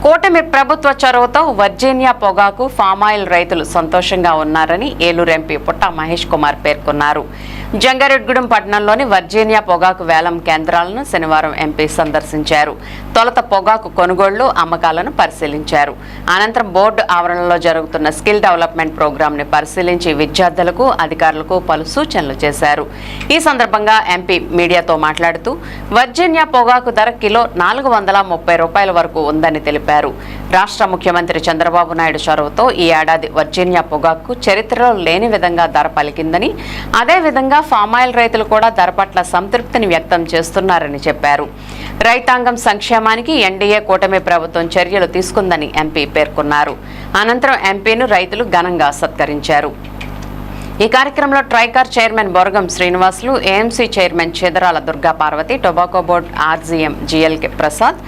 కూటమి ప్రభుత్వ చొరవతో వర్జీనియా పొగాకు ఫామాయిల్ రైతులు సంతోషంగా ఉన్నారని ఏలూరు ఎంపీ పుట్ట మహేష్ కుమార్ పేర్కొన్నారు. జంగారెడ్డిగూడెం పట్టణంలోని వర్జీనియా పొగాకు వేలం కేంద్రాలను శనివారం ఎంపీ సందర్శించారు. తొలుత పొగాకు కొనుగోళ్లు, అమ్మకాలను పరిశీలించారు. అనంతరం బోర్డు ఆవరణలో జరుగుతున్న స్కిల్ డెవలప్మెంట్ ప్రోగ్రాంని పరిశీలించి విద్యార్థులకు, అధికారులకు పలు సూచనలు చేశారు. ఈ సందర్భంగా ఎంపీ మీడియాతో మాట్లాడుతూ వర్జీనియా పొగాకు ధర కిలో 430 రూపాయల వరకు ఉందని తెలిపారు. రాష్ట్ర ముఖ్యమంత్రి చంద్రబాబు నాయుడు చొరవతో ఈ ఏడాది వర్జీనియా పొగాకు చరిత్రలో లేని విధంగా ధర పలికిందని, అదేవిధంగా ఫామాయిల్ రైతులు కూడా ధర పట్ల సంతృప్తిని వ్యక్తం చేస్తున్నారని చెప్పారు. రైతాంగం సంక్షేమానికి ఎన్డీఏ కూటమి ప్రభుత్వం చర్యలు తీసుకుందని ఎంపీ పేర్కొన్నారు. అనంతరం ఎంపీను రైతులు ఘనంగా సత్కరించారు. ఈ కార్యక్రమంలో TRICOR chairman Boragam Srinivasulu, AMC chairman Chedarala Durga Parvathi, tobacco board RGM GLK Prasad,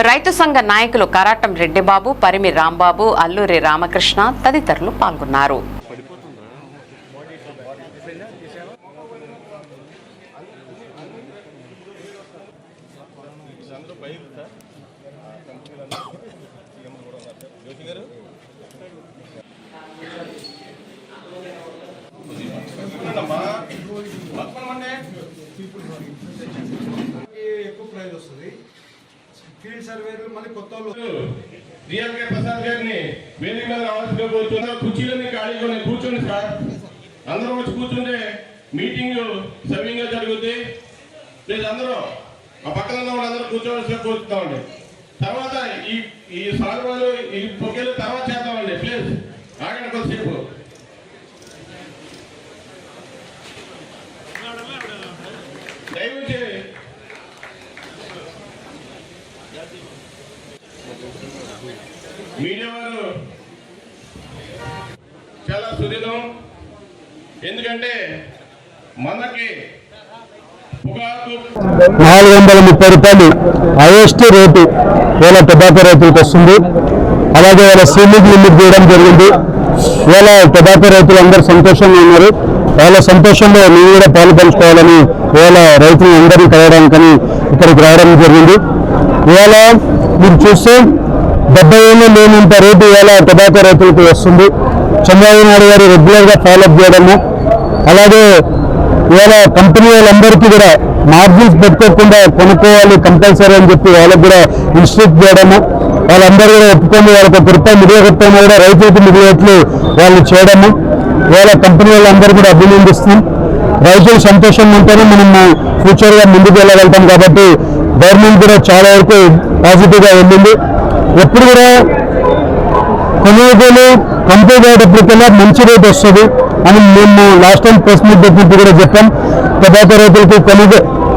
రైతు సంఘ నాయకులు కరాటం రెడ్డిబాబు, పరిమి రాంబాబు, అల్లూరి రామకృష్ణ తదితరులు పాల్గొన్నారు. ఎక్కువ ప్రైజ్ వస్తుంది. ఫీల్డ్ సర్వేలు మళ్ళీ కొత్త జిఎల్కే ప్రసాద్ గారిని వేదిక మీద రావాల్సిందిగా కోరుతున్నారు. కుర్చీలన్నీ ఖాళీగా కూర్చోండి సార్. అందరూ వచ్చి కూర్చుంటే మీటింగ్ సవ్యంగా జరుగుద్ది. ప్లీజ్ అందరూ ఆ పక్కన అందరూ కూర్చోవలసిగా కోరుతామండి. తర్వాత ఈ సాల్వాలు ఈ పొగేలు తర్వాత చేద్దామండి. ప్లీజ్ ఆగండి కొద్దిసేపు. దయవుంచి మీడియా వారు చాలా సుదీర్ఘం. ఎందుకంటే మనకి పొగాకు 430 రూపాయలు హైయెస్ట్ రేటు వేళ టొబాకో రైతులకు వస్తుంది. అలాగే వాళ్ళ సీలింగ్ లిమిట్ చేయడం జరిగింది. ఇవాళ టొబాకో రైతులు అందరూ సంతోషంగా ఉన్నారు. వాళ్ళ సంతోషంలో మేము కూడా పాలు పంచుకోవాలని ఇవాళ రైతులు అందరినీ కలవడానికని ఇక్కడికి రావడం జరిగింది. ఇవాళ మీరు చూస్తే 70 ఏళ్ళు లేనంత రేటు ఇవాళ టొబాకో రైతులకు వస్తుంది. చంద్రబాబు నాయుడు గారు రెగ్యులర్గా ఫాలోఅప్ చేయడము, అలాగే ఇవాళ కంపెనీ వాళ్ళందరికీ కూడా మార్జిన్స్ పెట్టుకోకుండా కొనుక్కోవాలి కంపల్సరీ అని చెప్పి వాళ్ళకు కూడా ఇన్స్ట్రక్ట్ చేయడము, వాళ్ళందరూ కూడా ఒప్పుకొని వాళ్ళకి ₹1 మిగిలిపోయినా కూడా రైతులకు మిగిలినట్లు వాళ్ళు చేయడము ఇవాళ కంపెనీ వాళ్ళందరూ కూడా అభినందిస్తున్నాం. రైతులు సంతోషం ఉంటేనే మనం ఫ్యూచర్గా ముందుకు వెళ్ళగలుగుతాం. కాబట్టి గవర్నమెంట్ కూడా చాలా వరకు పాజిటివ్గా వెళ్ళింది. ఎప్పుడు కూడా కొనుగోలు కంప్లీట్ అయ్యేటప్పటికల్లా మంచి రేట్ వస్తుంది అని మేము లాస్ట్ టైం ప్రెస్ మీట్ పెట్టినప్పుడు కూడా చెప్పాం. టొబాకో రైతులకు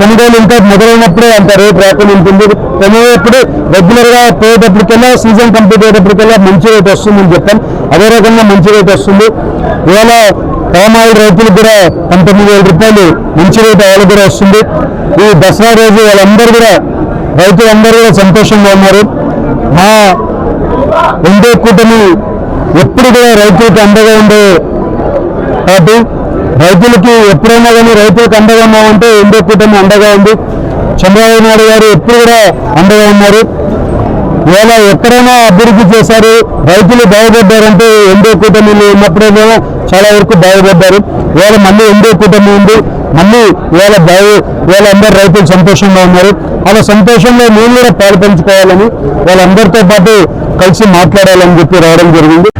కొనుగోలు ఇంకా మొదలైనప్పుడే అంత రేట్ రాకుండా ఉంటుంది. కొనేటప్పుడు రెగ్యులర్గా పోయేటప్పటికల్లా సీజన్ కంప్లీట్ అయ్యేటప్పటికల్లా మంచి రేట్ వస్తుందని చెప్పాం. అదే రకంగా మంచి రేట్ వస్తుంది. ఇవాళ పామాయిల్ రైతులకు కూడా 19,000 రూపాయలు మంచి రేటు వాళ్ళకు కూడా వస్తుంది. ఈ దసరా రోజు వాళ్ళందరూ కూడా రైతులందరూ కూడా సంతోషంగా ఉన్నారు. మా ఎన్డీఏ కూటమి ఎప్పుడు కూడా రైతులకు అండగా ఉండే పార్టీ. రైతులకి ఎప్పుడైనా కానీ రైతులకు అండగా ఉన్నామంటే ఎన్డీఏ కూటమి అండగా ఉంది. చంద్రబాబు నాయుడు గారు ఎప్పుడు కూడా అండగా ఉన్నారు. ఇవాళ ఎక్కడైనా అభివృద్ధి చేశారు, రైతులు బాగుపడ్డారంటే ఎన్డీఏ కూటమిలో ఉన్నప్పుడేమో చాలా వరకు బాగుపడ్డారు. ఇవాళ మళ్ళీ ఎన్డీఏ కూటమి ఉంది, మళ్ళీ ఇవాళ అందరూ రైతులు సంతోషంగా ఉన్నారు. అలా సంతోషంలో మేము కూడా పాలు పంచుకోవాలని వాళ్ళందరితో పాటు కలిసి మాట్లాడాలని చెప్పి రావడం జరిగింది.